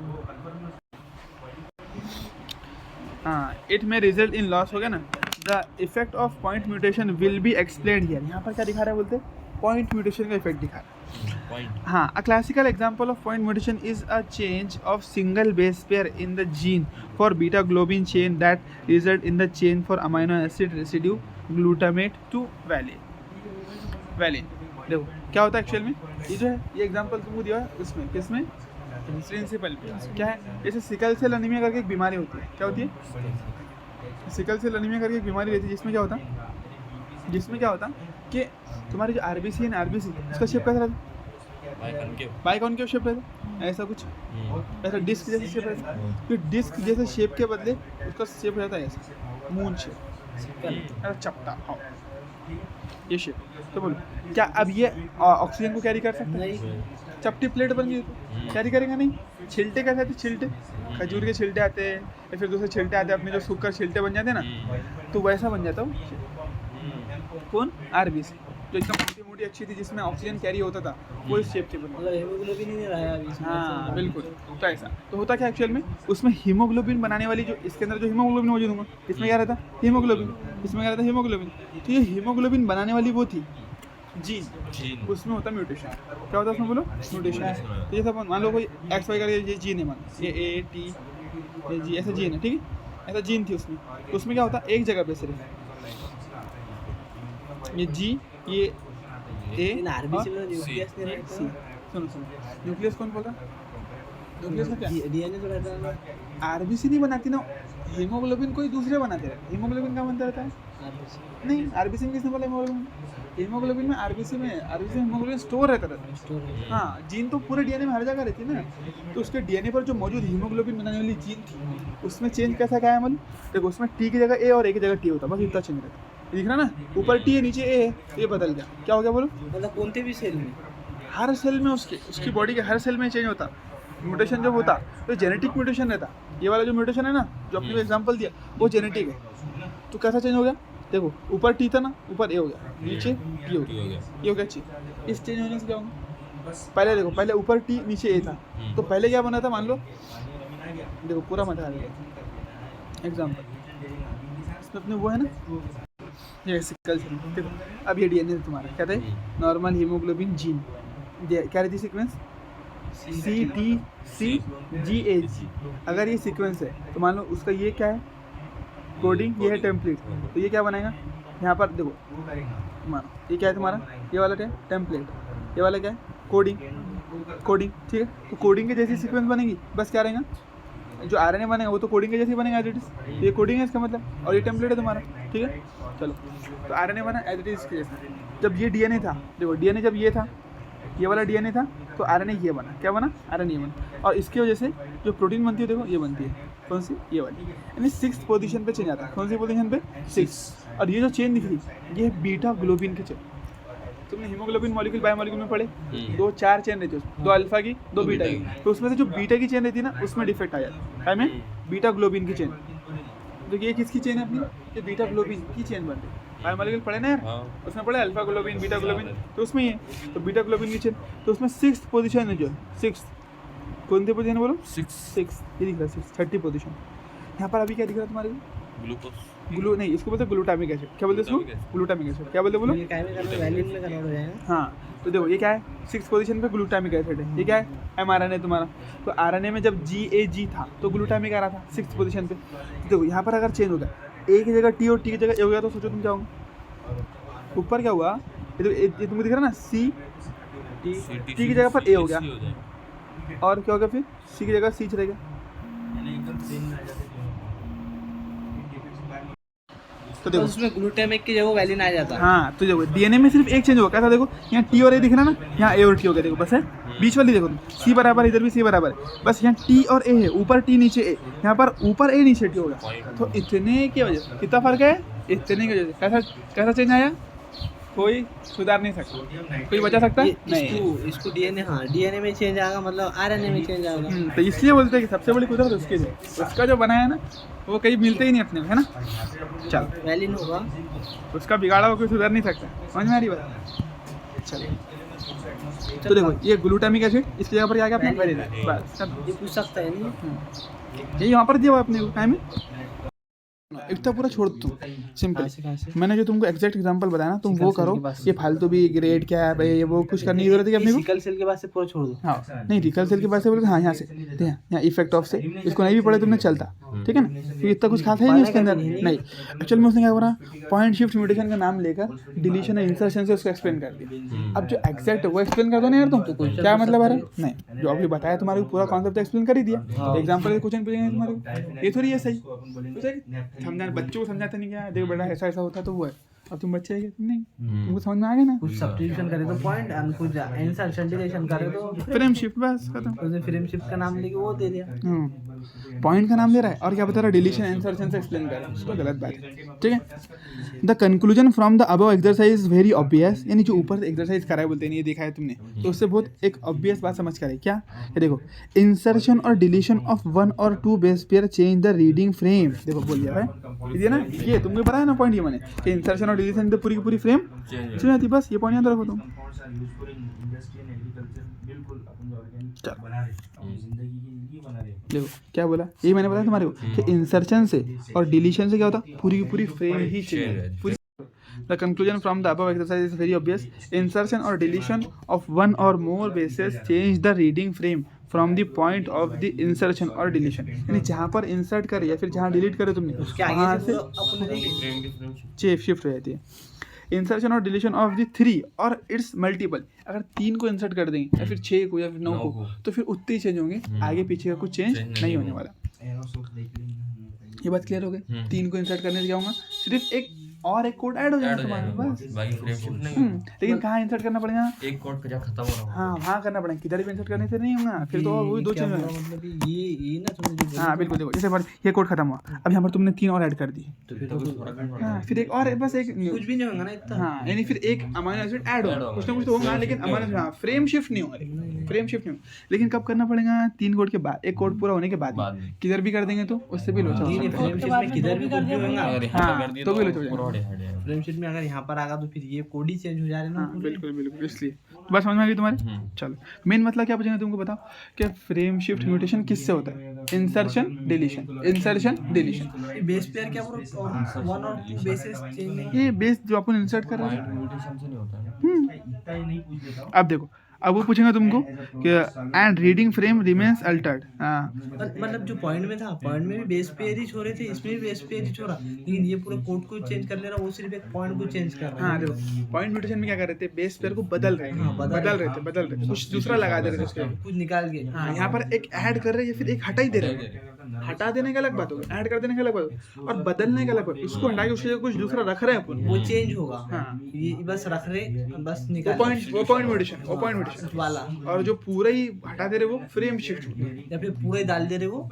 हाँ इट में रिजल्ट इन लॉस हो गया ना the effect of point mutation will be explain here यहाँ पर क्या दिखा रहा है बोलते पॉइंट म्यूटेशन का इफेक्ट दिखा रहा है पॉइंट हाँ a classical example of point mutation is a change of single base pair in the gene for beta globin chain that result in the chain for amino acid residue glutamate to valine देखो क्या होता है actual में ये जो है ये example तुमको दिया है उसमें किसमें प्रिंसिपल क्या है जैसे सिकल सेल एनीमिया करके एक बीमारी होती है क्या होती है सिकल सेल एनीमिया करके एक बीमारी रहती है जिसमें क्या होता कि तुम्हारी जो आरबीसी है ना आरबीसी उसका शेप कैसा रहता है बाइकॉनकेव शेप रहता है ऐसा कुछ ऐसा डिस्क जैसे शेप रहता है फिर डिस्क जैसे शेप के बदले उसका शेप रहता है ऐसा मून शेप ऐसा चपटा हाँ ये शेप तो बोलो क्या अब ये ऑक्सीजन को कैरी कर सकता है नहीं चपटी प्लेट बन गई तो कैरी करेगा नहीं छिलटे कैसे आते छिलटे खजूर के छिलटे आते हैं या फिर दूसरे छिलटे आते हैं अपने जो सूख कर छिलटे बन जाते हैं ना तो वैसा बन जाता वो कौन आरबीसी जो एकदम मोटी मोटी अच्छी थी जिसमें ऑक्सीजन कैरी होता था वो इस शेप के बन मतलब हीमोग्लोबिन ही नहीं रहा है अभी इसमें। हाँ बिल्कुल तो ऐसा तो होता क्या एक्चुअल में उसमें हीमोग्लोबिन बनाने वाली जो इसके अंदर जो हीमोग्लोबिन मौजूद होगा इसमें क्या रहता हीमोग्लोबिन इसमें क्या रहता हीमोग्लोबिन तो ये हीमोग्लोबिन बनाने वाली वो थी जीन उसमें होता म्यूटेशन क्या होता है उसमें बोलो म्यूटेशन तो जैसे अपन मान लो कोई एक्स वाई का ये जीन है मान ये ए टी ये जी ऐसा जीन है ठीक है ऐसा जीन थी उसमें तो उसमें क्या होता एक जगह पे सिर्फ ये जी ये ए इन आरबीसी में और न्यूक्लियस नहीं रहता सी सुनो न्यूक्लियस कौन बोल रहा न्यूक्लियस का क्या डीएनए तो रहता है ना आरबीसी नहीं बनाती ना हीमोग्लोबिन कोई दूसरे बनाते रहते हीमोग्लोबिन का बनता रहता है आरबीसी। नहीं आरबीसी में किसने बोला हीमोग्लोबिन हीमोग्लोबिन में आरबीसी में हीमोग्लोबिन स्टोर रहता था। हाँ, जीन तो पूरे डीएनए में हर जगह रहती है ना, तो उसके डीएनए पर जो मौजूद हीमोग्लोबिन बनाने वाली जीन थी उसमें चेंज कैसा क्या है मालूम? देखो उसमें टी की जगह ए और ए की जगह टी होता, बस इतना चेंज रहता। दिख रहा ना, ऊपर टी है नीचे ए है, ये बदल गया, क्या हो गया बोलो? मतलब कोणते भी सेल में हर सेल में उसकी बॉडी के हर सेल में चेंज होता। म्यूटेशन जब होता तो जेनेटिक म्यूटेशन रहता। ये वाला जो म्यूटेशन है ना, जो अपने एग्जांपल दिया, वो जेनेटिक है। तो कैसा चेंज हो गया? देखो ऊपर टी था ना, ऊपर ए हो गया, नीचे टी हो गया, ये हो गया चेंज। इस चेंज होने से क्या होगा? पहले देखो, पहले ऊपर टी नीचे ए था, तो पहले क्या बना था? मान लो देखो पूरा मत आ रहा एग्जाम्पल, इसमें अपने वो है ना, ये सिकल सेल। देखो अब ये डीएनए तुम्हारा क्या था? नॉर्मल हीमोग्लोबिन जीन, क्या रहती सीक्वेंस? CTCGAG। अगर ये सीक्वेंस है तो मान लो उसका ये क्या है? कोडिंग, ये है टेम्पलेट। तो ये क्या बनाएगा? यहाँ पर देखो मानो ये क्या है तुम्हारा? ये वाला क्या है? टेम्पलेट। ये वाला क्या है? कोडिंग। ठीक है, तो कोडिंग के जैसी सीक्वेंस बनेगी, बस क्या रहेगा? जो आरएनए बनेगा वो तो कोडिंग के जैसे बनेगा एज इट इज। ये कोडिंग है इसका मतलब, और ये टेम्पलेट है तुम्हारा। ठीक है, चलो तो आरएनए बना एज इट इज के जैसा। जब ये डीएनए था, देखो डीएनए जब ये था, ये वाला डीएनए था, तो आरएनए ये बना। क्या बना? आरएनए बना। और इसकी वजह से जो प्रोटीन बनती है, देखो ये बनती है, कौन सी? ये वाली, यानी 6th पोजीशन पे चेंज आता है। कौन सी पोजीशन पे? 6। और ये जो चेन दिख रही, ये है बीटा ग्लोबिन की चेन। तुमने हीमोग्लोबिन मॉलिक्यूल बायोमॉलिक्यूल में पढ़े, 2-4 चेन रहती है, 2 अल्फा की 2 बीटा की। तो उसमें से जो बीटा की चेन रहती है ना, उसमें डिफेक्ट आ जाता है। आई मीन बीटा ग्लोबिन की चेन। तो ये किसकी चेन है अपनी? ये बीटा ग्लोबिन की चेन बन रही है। बायोमॉलिक्यूल पढ़े ना यार, उसमें पढ़े अल्फा ग्लोबिन, बीटा ग्लोबिन, तो उसमें ये तो बीटा ग्लोबिन की चेन। तो उसमें 6th पोजीशन है, जो 6th कौन सी पोजीशन बोलो? 6 ये दिख रहा है 6, 30 पोजीशन। यहाँ पर अभी क्या दिख रहा है तुम्हारे को? ग्लूकोज ग्लू नहीं, इसको बोलते ग्लूटामिक एसिड। क्या बोलते हैं इसको? Glutamic acid. क्या बोलते बोलो? ये केमिकल में वैलिन में कन्वर्ट हो जाएगा। हाँ, तो देखो ये क्या है? 6th पोजीशन पे ग्लूटामिक एसिड है। ये क्या है? mRNA तुम्हारा। तो आरएनए में जब GAG था तो ग्लूटामिक आ रहा था 6th पोजीशन पे। देखो यहाँ पर अगर चेंज हो गया, ए की जगह टी और टी की जगह ए हो गया, तो सोचो तुम क्या होगा? ऊपर क्या हुआ? ये तुमको दिख रहा ना, टी की जगह पर ए हो गया, और क्या हो गया फिर? सी की जगह सी चले गया। तो देखो उसमें ग्लूटामिक की जगह वैलिन आ जाता है। हाँ, तो देखो डीएनए में सिर्फ एक चेंज हुआ। कैसा? देखो यहाँ टी और ए दिख रहा ना, यहाँ ए और टी हो गया। देखो बस है, बीच वाली देखो सी बराबर, इधर भी सी बराबर है, बस यहाँ टी और ए है, ऊपर टी नीचे ए, यहाँ पर ऊपर ए नीचे टी हो गया। तो इतने की वजह से कितना फर्क है? इतने की वजह से कैसा चेंज आया? कोई सुधार नहीं सकता, कोई बचा सकता है नहीं। इसको डीएनए, हाँ डीएनए में चेंज आएगा, मतलब आरएनए में चेंज आएगा। तो इसलिए बोलते हैं कि सबसे बड़ी कुदरत उसकी है, उसका जो बनाया ना वो कहीं मिलते ही नहीं अपने को, है ना। चल वैलिन होगा, उसका बिगाड़ा हुआ कोई सुधार नहीं सकता। समझ में आ रही बात? चलो तो देखो ये ग्लूटामिक एसिड, इसकी जगह पर क्या अपने वैलिन, बस ये पूछ सकता है नहीं। ये यहाँ पर दिया हुआ अपने को टाइम में। इतना पूरा छोड़ दो, सिंपल। मैंने जो तुमको एग्जैक्ट एग्जांपल बताया ना, तुम वो करो। ये फालतू भी ग्रेड क्या है भाई, वो कुछ करने की जरूरत है अपने को। सिकल सेल के बाद से पूरा छोड़ दो। हाँ नहीं, रिकल सेल के पास से बोले हाँ, यहाँ से यहाँ इफेक्ट ऑफ से, इसको नहीं भी पढ़े तुमने चलता, ठीक है ना, क्योंकि इतना कुछ खास है नहीं उसके अंदर। नहीं, एक्चुअल में उसने क्या करा, पॉइंट शिफ्ट म्यूटेशन का नाम लेकर डिलीशन और इंसर्शन से उसको एक्सप्लेन कर दिया। अब जो एग्जैक्ट वो एक्सप्लेन कर दो ना यार तुम, क्या मतलब है? नहीं, जो अभी बताया तुम्हारे को पूरा कॉन्सेप्ट एक्सप्लेन कर ही दिया। एग्जाम्पल क्वेश्चन पूछेंगे तुम्हारे को, ये थोड़ी है सही समझाना, बच्चों को समझाते नहीं क्या, देखो बेटा ऐसा ऐसा होता तो वो है। अब तुम बच्चे है तुम नहीं, तुमको समझ में आ गया ना। कुछ सब्स्टिट्यूशन करे तो पॉइंट, और कुछ इंसर्शन डिलीशन करे तो फ्रेम शिफ्ट, बस खत्म। उसने फ्रेम शिफ्ट का नाम लेके वो दे दिया, पॉइंट का नाम ले रहा है और क्या बता रहा है, डिलीशन इंसर्शन से एक्सप्लेन कर रहा है, उसको गलत बात है, ठीक है। The conclusion from the above exercise very obvious, यानी जो ऊपर एक्सरसाइज करा है बोलते हैं, ये देखा है तुमने, तो उससे बहुत एक ऑब्वियस बात समझ कर है क्या, ये देखो, इंसर्शन और डिलीशन ऑफ 1 और 2 base pair change the reading frame. देखो बोल दिया भाई, ये ना, ये तुमको पता है ना पॉइंट, ये मैंने कि इंसर्शन और डिलीशन तो पूरी की पूरी फ्रेम चेंज आती, बस ये पॉइंट याद रखो तुम। देखो क्या बोला, यही मैंने बताया तुम्हारे को कि इंसर्शन से और डिलीशन से क्या होता, पूरी की पूरी frame he change. The conclusion from the above exercise is very obvious. Insertion or deletion of 1 or more bases change the reading frame from the point of the insertion or deletion. यानी जहाँ पर insert करे या फिर जहाँ delete करे तुमने, उसके आगे से चेप शिफ्ट हो जाती है। इंसर्शन और डिलीशन ऑफ द 3 और इट्स मल्टीपल, अगर 3 को इंसर्ट कर देंगे या फिर 6 को या फिर 9 को, तो फिर उतने ही चेंज होंगे, आगे पीछे का कुछ चेंज नहीं होने वाला। ये बात क्लियर हो गई। 3 को इंसर्ट करने से क्या होगा, सिर्फ एक और एक कोड ऐड हो ऐड जाएगा हो तुम्हारे जाएगा पास। बाकी फ्रेम शिफ्ट नहीं लेकिन कहाँ इंसर्ट करना पड़ेगा? एक कोड जब खत्म हो रहा हाँ वहाँ करना पड़ेगा, किधर भी इंसर्ट करने से नहीं होगा, फिर तो वही दो क्या चीज़ बोला, मतलब ये ना तुमने जो बोला हाँ बिल्कुल। देखो जैसे ये कोड खत्म हुआ, अब यहाँ पर तुमने 3 और ऐड कर दी, तो फिर तो कुछ फर्क नहीं पड़ता। हाँ फिर एक और बस एक कुछ भी नहीं होगा ना इतना। हाँ यानी फिर एक अमाइनो एसिड ऐड होगा, होगा, कुछ ना कुछ तो होगा, frame लेकिन shift नहीं अमाइनो होगा। हाँ फ्रेम शिफ्ट नहीं होगा, फ्रेम शिफ्ट नहीं होगा। लेकिन कब करना पड़ेगा? 3 कोड के बाद, एक कोड पूरा होने के बाद बाद में। में। किधर भी कर देंगे तो उससे भी लोचा हो नहीं, सकता है। फ्रेम शीट में किधर भी कुछ भी होगा। अगर यहाँ हाँ, पे कर दिया तो भी लो पूरा हट जाएगा। फ्रेम शीट में अगर यहाँ पर आगा तो फिर ये कोड ही चेंज हो जा रहे हैं ना हाँ पूरे। बिल्कुल बिल्कुल, इसलिए बस समझ में आ गई तुम्हारे। चलो मेन मतलब क्या पूछेंगे तुमको, बताओ कि फ्रेम शिफ्ट म्यूटेशन किससे होता है? Insertion deletion, insertion deletion. Base pair क्या पूरा 1 और 2 बेसेस चेंज नहीं। ये बेस जो अपन इंसर्ट कर रहे हैं। म्यूटेशन से नहीं होता है। अब देखो, अब वो पूछेंगे तुमको कि and reading frame remains Altered. हाँ मतलब जो पॉइंट में था, पॉइंट में भी बेस पेयर ही छोड़े थे, इसमें भी बेस पेयर ही छोड़ा, लेकिन ये पूरा कोड को चेंज कर ले रहा, वो सिर्फ एक पॉइंट को चेंज कर रहा हाँ है। देखो पॉइंट म्यूटेशन में क्या कर रहे थे? बेस पेयर को बदल रहे थे, हाँ, बदल रहे थे, कुछ दूसरा लगा दे रहे थे उसके। कुछ निकाल के। हाँ यहाँ पर एक ऐड कर रहे हैं या फिर एक हटा ही दे रहे हैं। हटा देने का अलग बात होगा, ऐड कर देने का अलग बात होगा, और बदलने का अलग बात। उसको हटा के उसकी जगह कुछ दूसरा रख रहे हैं अपन, वो चेंज होगा। हाँ। ये बस रख रहे, बस वो निकाल पॉइंट म्यूटेशन। वाला, और जो पूरा ही हटा दे रहे वो फ्रेम शिफ्ट, या फिर पूरा ही डाल दे रहे वो।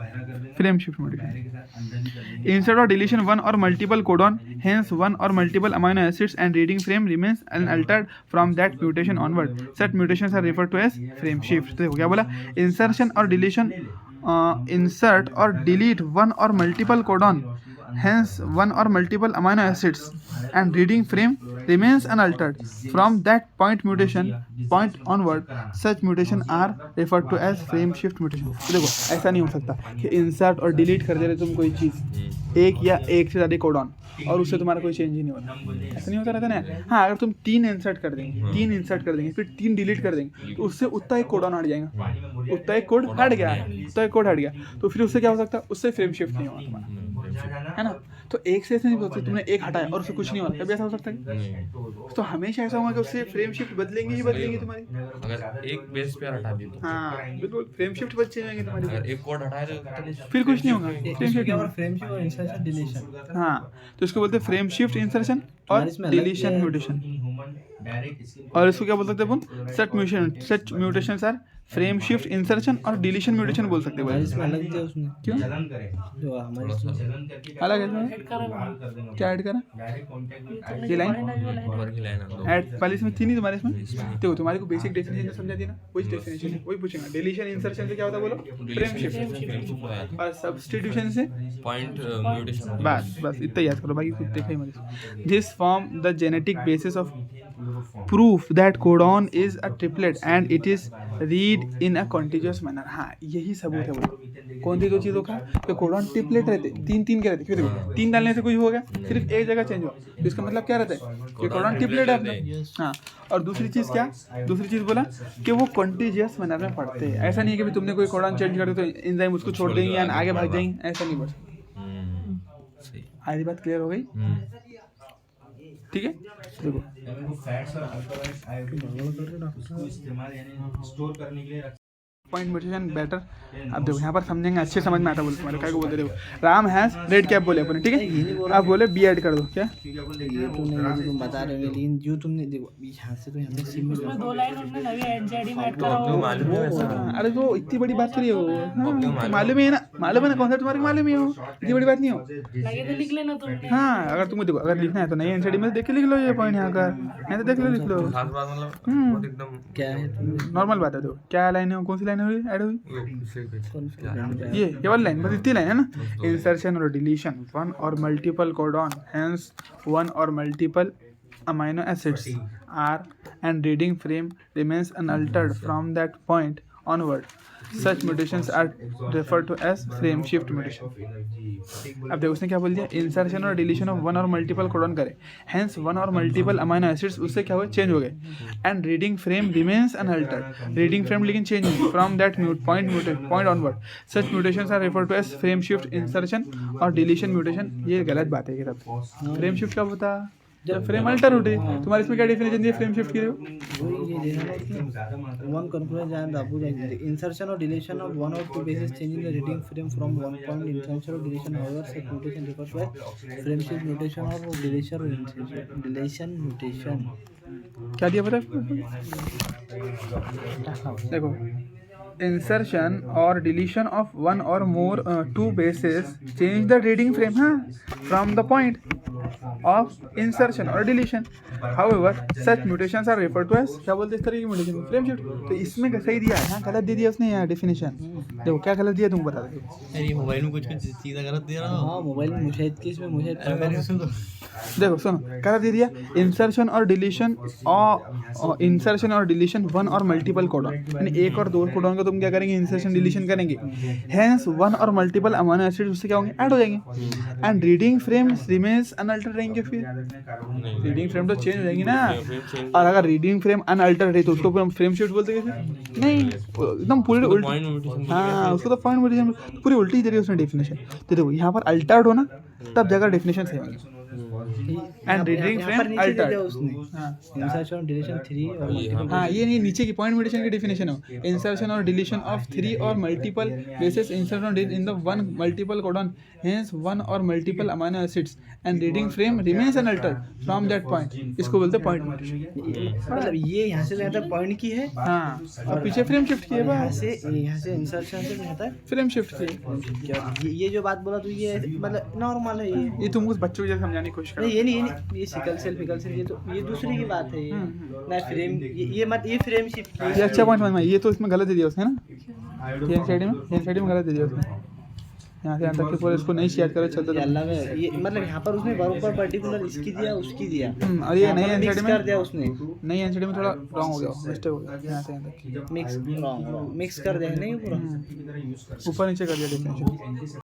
Frame shift mutation. Instead of deletion one और मल्टीपल कोडॉन, हेंस वन और multiple amino acids and reading frame remains unaltered from that mutation onward, such mutations are referred to as frame shift. देखो क्या बोला, insertion और deletion, insert or delete one or multiple codon, hence one or multiple amino acids, and reading frame remains unaltered from that point onward, such mutation are referred to as frame shift mutation। तो देखो ऐसा नहीं हो सकता कि insert और delete कर दे रहे तुम कोई चीज़, एक या एक से ज़्यादा कोडॉन, और उससे तुम्हारा कोई चेंज ही नहीं होता। ऐसा नहीं होता रहता ना। हाँ अगर तुम 3 इंसर्ट कर देंगे, फिर 3 डिलीट कर देंगे, तो उससे उतना एक कोडॉन हट जाएगा, उतना एक कोड हट गया, तो फिर उससे क्या हो सकता है? उससे फ्रेम शिफ्ट नहीं होगा तुम्हारा, है ना। तो एक से ऐसे नहीं हो सकता तुमने एक हटाया और उससे कुछ नहीं होगा, कभी ऐसा हो सकता है? तो हमेशा ऐसा होगा कि उससे फ्रेम शिफ्ट बदलेंगी तुम्हारी। अगर एक बेस पे हटा दी तो हाँ बिल्कुल, फ्रेम शिफ्ट बच्चे जाएंगे अगर तुम्हारी, एक कोड हटाए तो फिर कुछ नहीं होगा, फ्रेम शिफ्ट। और फ्रेम शिफ्ट और इंसर्शन डिलीशन। हाँ तो इसको बोलते हैं फ्रेम शिफ्ट इंसर्शन और इसमें अलग डिलीशन है। म्यूटेशन। और इसको क्या बोल सकते हैं अपन? Such mutations are frame shift insertion और डिलीशन म्यूटेशन बोल सकते हैं हमारे भाई। इसमें अलग दिया उसने, क्यों जो हमारे इसमें अलग है? क्या ऐड करा? ये लाइन ऊपर की लाइन दो ऐड पहले इसमें थी नहीं तुम्हारे इसमें। देखो तुम्हारे को बेसिक डेफिनेशन समझा दी ना, वही डेफिनेशन है, वही पूछेंगा। डिलीशन इंसर्शन से क्या होता है बोलो? Frame shift. और सब्स्टिट्यूशन से पॉइंट म्यूटेशन बस इतना याद करो, बाकी कुछ देखा ही मत। This form the genetic basis of proof that codon is a triplet and it is read in a contiguous manner। हाँ यही सबूत है वो। कौन सी दो चीज़ों का? कि कोडॉन ट्रिपलेट रहते, 3 के रहते। क्यों? देखो 3 डालने से कुछ होगा, सिर्फ एक जगह चेंज हुआ, तो इसका मतलब क्या रहता है कि कोडॉन ट्रिपलेट है अपना। हाँ और दूसरी चीज़ क्या? दूसरी चीज़ बोला कि वो कॉन्टिजियस मैनर में पढ़ते हैं। ऐसा नहीं है कि भी तुमने कोई कोडॉन चेंज कर दिया तो एंजाइम उसको छोड़ देंगे या आगे भाग जाएंगे, ऐसा नहीं बोल सकते। सही आधी बात क्लियर हो गई? ठीक है देखो पॉइंट म्यूटेशन बेटर। अब देखो यहाँ पर समझेंगे, अच्छे समझ में आता बोले तुम्हारे क्या को बोलते देखो। राम हैज रेड कैप बोले अपने, ठीक है। अब बोले बी ऐड कर दो। क्या ये तो नहीं, तुम बता रहे हो, लेकिन जो तुमने देखो यहाँ से तो यहाँ पे सिम में उसमें 2 लाइन उन्होंने नवी एनजेडी में ऐड करा तो हो। मालूम है वैसा अरे तो इतनी बड़ी बात करिए वो, हाँ, मालूम ही है ना, मालूम है ना कॉन्सेप्ट तुम्हारे मालूम ही हो, इतनी बड़ी बात नहीं हो। लगे तो लिख लेना तुमने। हाँ अगर तुमको देखो अगर लिखना है तो नई एनसीडी में देख के लिख लो ये पॉइंट यहाँ का, नहीं तो देख लो लिख लो। खास बात मतलब बहुत एकदम क्या है नॉर्मल बात है। देखो क्या लाइन है, कौन सी लाइन हुई ऐड हुई? ये वाली लाइन, बस इतनी लाइन है ना। इंसर्शन और डिलीशन वन और मल्टीपल कोडॉन, हेंस वन और multiple amino acids are and reading frame remains unaltered from that point onward, such mutations are referred to as frame shift mutation। अब देखो उसने क्या बोल दिया? इंसर्शन और डिलीशन ऑफ वन और मल्टीपल कोडॉन करे, हेंस वन और मल्टीपल अमाइनो एसिड्स उससे क्या हुए? चेंज हो गए। And reading frame remains unaltered, reading frame लेकिन चेंज नहीं from that point onward, such mutations are referred to as frame shift insertion और डिलीशन म्यूटेशन। ये गलत बात है कि तब फ्रेम शिफ्ट कब होता? जब फ्रेम अल्टर उठे तुम्हारे इसमें क्या डेफिनेशन दी है फ्रेम शिफ्ट की? वही ये देखा ना उसने वन कंक्लूजन एंड अबू इंसर्शन और डिलीशन ऑफ वन और two bases changing the reading frame from one point insertion और deletion however set mutation refers by frame shift mutation और डिलीशन म्यूटेशन। क्या दिया पता है? देखो इंसर्शन और डिलीशन ऑफ वन और more two bases change the reading frame हाँ from the point of insertion और deletion however such mutations are referred to as क्या बोलते हैं इस तरह की म्यूटेशन फ्रेम शिफ्ट। तो इसमें सही दिया है हाँ गलत दे दिया उसने यहाँ डेफिनेशन। देखो क्या गलत दिया तुम बता दो। अरे मोबाइल में कुछ सीधा गलत दे रहा हूँ। हाँ मोबाइल में मुशाहिद की इसमें मुशाहिद देखो सुनो गलत दे दिया इंसर्शन और डिलीशन वन और मल्टीपल कोडॉन यानी एक और दो कोडॉन का तुम क्या करेंगे इंसर्शन डिलीशन करेंगे हेंस वन और मल्टीपल अमीनो एसिड उससे क्या होंगे ऐड हो जाएंगे and reading frame remains unaltered रहेंगे। फिर रीडिंग फ्रेम तो चेंज हो जाएंगी ना और अगर रीडिंग फ्रेम अनअल्टर्ड है तो उसको फ्रेम शिफ्ट बोलते हैं फिर नहीं एकदम पूरी उल्टी। हाँ उसको तो पॉइंट म्यूटेशन पूरी उल्टी दे रही है उसने डेफिनेशन। तो देखो यहाँ पर अल्टर्ड हो ना तब जगह डेफिनेशन सही होंगे and reading frame altered insertion deletion 3 और हाँ ये नहीं नीचे की पॉइंट म्यूटेशन की डेफिनेशन हो इंसर्शन और डिलीशन ऑफ 3 और multiple bases insertion in the one multiple codon hence one और multiple amino acids and reading frame remains unaltered from that point इसको बोलते हैं पॉइंट म्यूटेशन। मतलब ये यहाँ से आता है पॉइंट की है हाँ और पीछे फ्रेम शिफ्ट किए यहाँ से इंसर्शन से आता है फ्रेम शिफ्ट किए। ये जो बात बोला तू ये मतलब नॉर्मल है ये तुम उस बच्चों को जैसे समझाने की कोशिश कर नहीं ये नहीं ये सिकल सेल ये तो ये दूसरी की बात है। ये ना फ्रेम ये फ्रेम शिफ्ट ये अच्छा पॉइंट समझ में ये तो इसमें गलत दे दिया उसने ना ये साइड में गलत दे दिया उसने यहाँ से यहाँ तक के पूरे इसको नहीं शेयर करे चलता अल्लाह में ये मतलब यहाँ पर उसने बराबर पर्टिकुलर इसकी दिया उसकी दिया और ये नई मिक्स एनसीडी कर में दिया उसने नई एनसीडी में थोड़ा रॉन्ग हो गया मिस्टेक हो गया यहाँ से यहाँ तक मिक्स कर दिया नहीं पूरा ऊपर नीचे कर दिया डेफिनेशन।